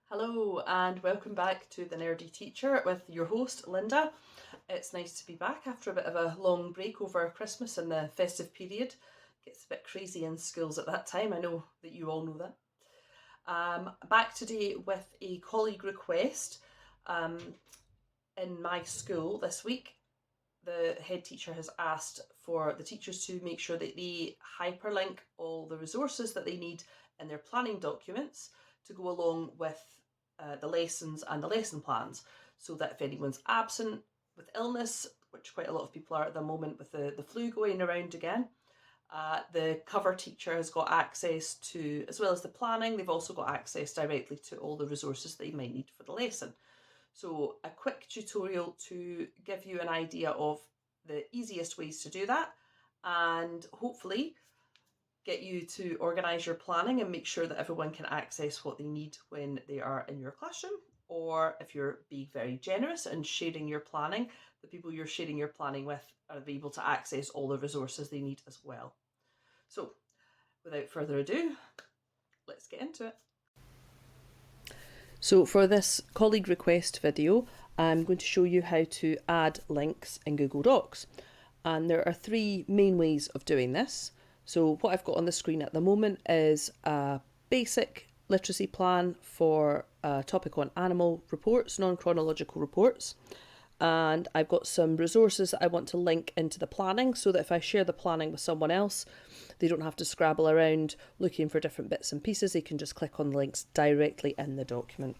Hello and welcome back to The Nerdy Teacher with your host Linda. It's nice to be back after a bit of a long break over Christmas and the festive period. It gets a bit crazy in schools at that time, I know that you all know that. Back today with a colleague request. In my school this week, the head teacher has asked for the teachers to make sure that they hyperlink all the resources that they need in their planning documents to go along with the lessons and the lesson plans, so that if anyone's absent with illness, which quite a lot of people are at the moment with the flu going around again, the cover teacher has got access to, as well as the planning, they've also got access directly to all the resources they might need for the lesson. So a quick tutorial to give you an idea of the easiest ways to do that, and hopefully get you to organise your planning and make sure that everyone can access what they need when they are in your classroom. Or if you're being very generous and sharing your planning, the people you're sharing your planning with are able to access all the resources they need as well. So without further ado, let's get into it. So for this colleague request video, I'm going to show you how to add links in Google Docs. And there are three main ways of doing this. So what I've got on the screen at the moment is a basic literacy plan for a topic on animal reports, non-chronological reports. And I've got some resources that I want to link into the planning so that if I share the planning with someone else, they don't have to scrabble around looking for different bits and pieces. They can just click on the links directly in the document.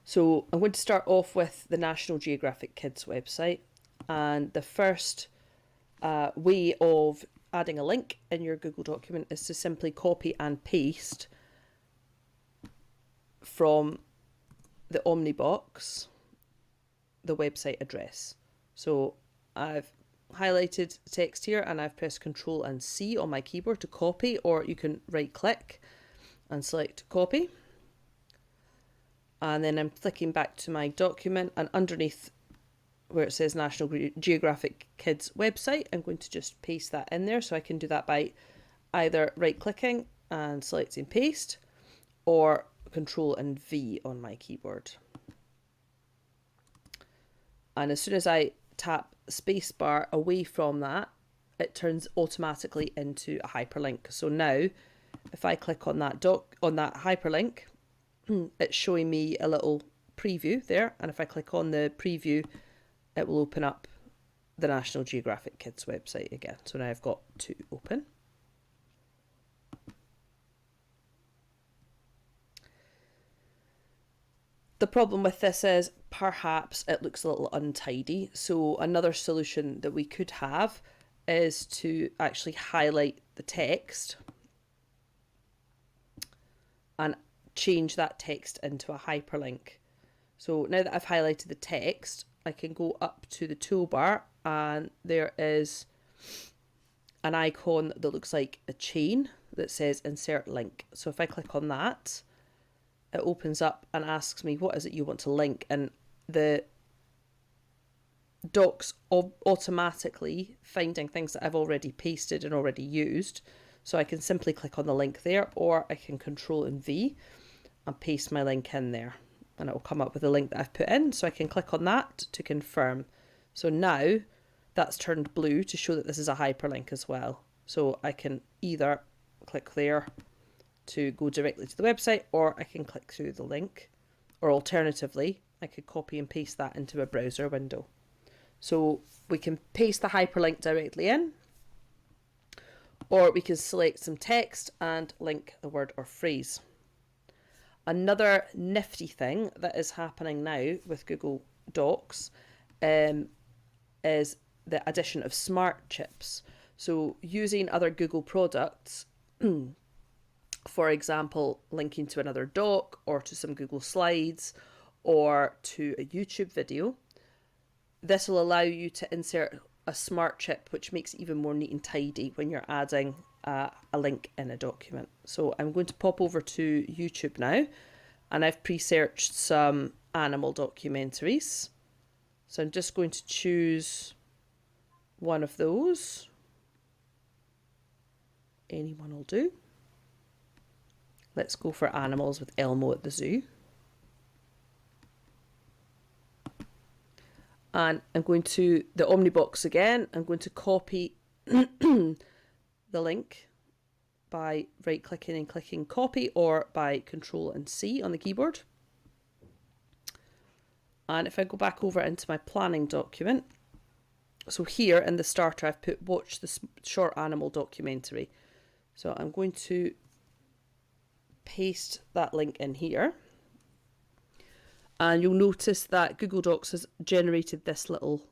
So I'm going to start off with the National Geographic Kids website. And the first way of adding a link in your Google document is to simply copy and paste from the Omnibox the website address. So I've highlighted the text here and I've pressed Ctrl and C on my keyboard to copy, or you can right click and select copy. And then I'm flicking back to my document, and underneath where it says National Geographic Kids website, I'm going to just paste that in there. So I can do that by either right clicking and selecting paste, or Control and V on my keyboard. And as soon as I tap spacebar away from that, it turns automatically into a hyperlink. So now if I click on that hyperlink, it's showing me a little preview there, and if I click on the preview, it will open up the National Geographic Kids website again. So now I've got two open. The problem with this is perhaps it looks a little untidy. So another solution that we could have is to actually highlight the text and change that text into a hyperlink. So now that I've highlighted the text, I can go up to the toolbar and there is an icon that looks like a chain that says insert link. So if I click on that, it opens up and asks me what is it you want to link, and the docs automatically finding things that I've already pasted and already used. So I can simply click on the link there, or I can Control and V and paste my link in there, and it will come up with the link that I've put in. So I can click on that to confirm. So now that's turned blue to show that this is a hyperlink as well. So I can either click there to go directly to the website, or I can click through the link, or alternatively I could copy and paste that into a browser window. So we can paste the hyperlink directly in, or we can select some text and link the word or phrase. Another nifty thing that is happening now with Google Docs is the addition of smart chips. So using other Google products, for example, linking to another doc or to some Google Slides or to a YouTube video, this will allow you to insert a smart chip, which makes it even more neat and tidy when you're adding a link in a document. So I'm going to pop over to YouTube now, and I've pre-searched some animal documentaries. So I'm just going to choose one of those. Anyone will do. Let's go for animals with Elmo at the zoo. And I'm going to the Omnibox again. I'm going to copy the link by right clicking and clicking copy, or by Control and C on the keyboard. And if I go back over into my planning document, so here in the starter I've put watch the short animal documentary. So I'm going to paste that link in here. And you'll notice that Google Docs has generated this little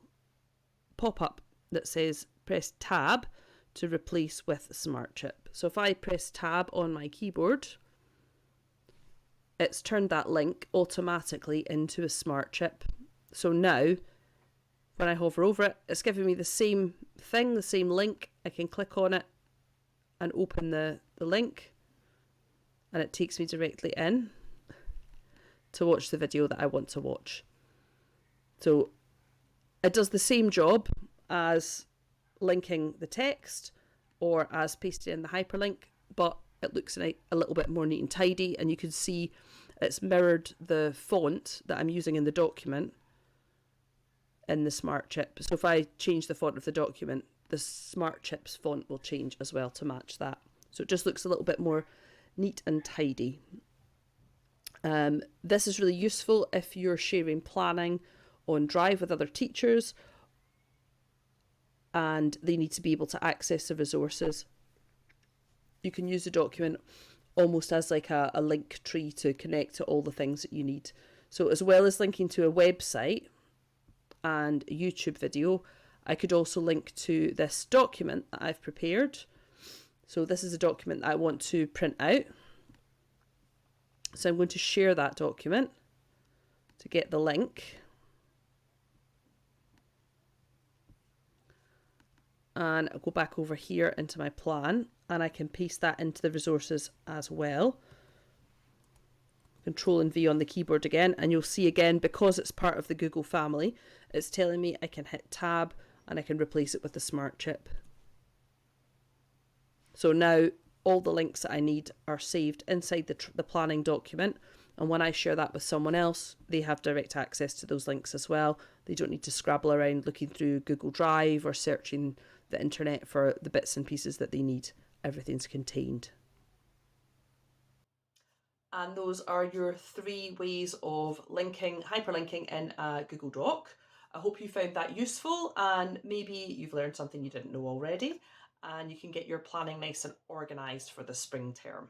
pop-up that says press tab to replace with Smartchip. So if I press tab on my keyboard, it's turned that link automatically into a Smartchip. So now when I hover over it, it's giving me the same thing, the same link. I can click on it and open the link, and it takes me directly in to watch the video that I want to watch. So it does the same job as linking the text or as pasting in the hyperlink, but it looks a little bit more neat and tidy, and you can see it's mirrored the font that I'm using in the document in the Smartchip. So if I change the font of the document, the Smartchip's font will change as well to match that. So it just looks a little bit more neat and tidy. This is really useful if you're sharing planning on Drive with other teachers and they need to be able to access the resources. You can use the document almost as like a link tree to connect to all the things that you need. So as well as linking to a website and a YouTube video, I could also link to this document that I've prepared. So this is a document that I want to print out. So I'm going to share that document to get the link. And I'll go back over here into my plan, and I can paste that into the resources as well. Control and V on the keyboard again, and you'll see again, because it's part of the Google family, it's telling me I can hit tab and I can replace it with the Smartchip. So now all the links that I need are saved inside the planning document, and when I share that with someone else, they have direct access to those links as well. They don't need to scrabble around looking through Google Drive or searching the internet for the bits and pieces that they need. Everything's contained. And those are your 3 ways of hyperlinking in a Google Doc. I hope you found that useful, and maybe you've learned something you didn't know already, and you can get your planning nice and organised for the spring term.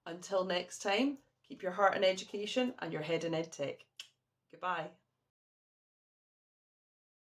Until next time, keep your heart in education and your head in EdTech. Goodbye.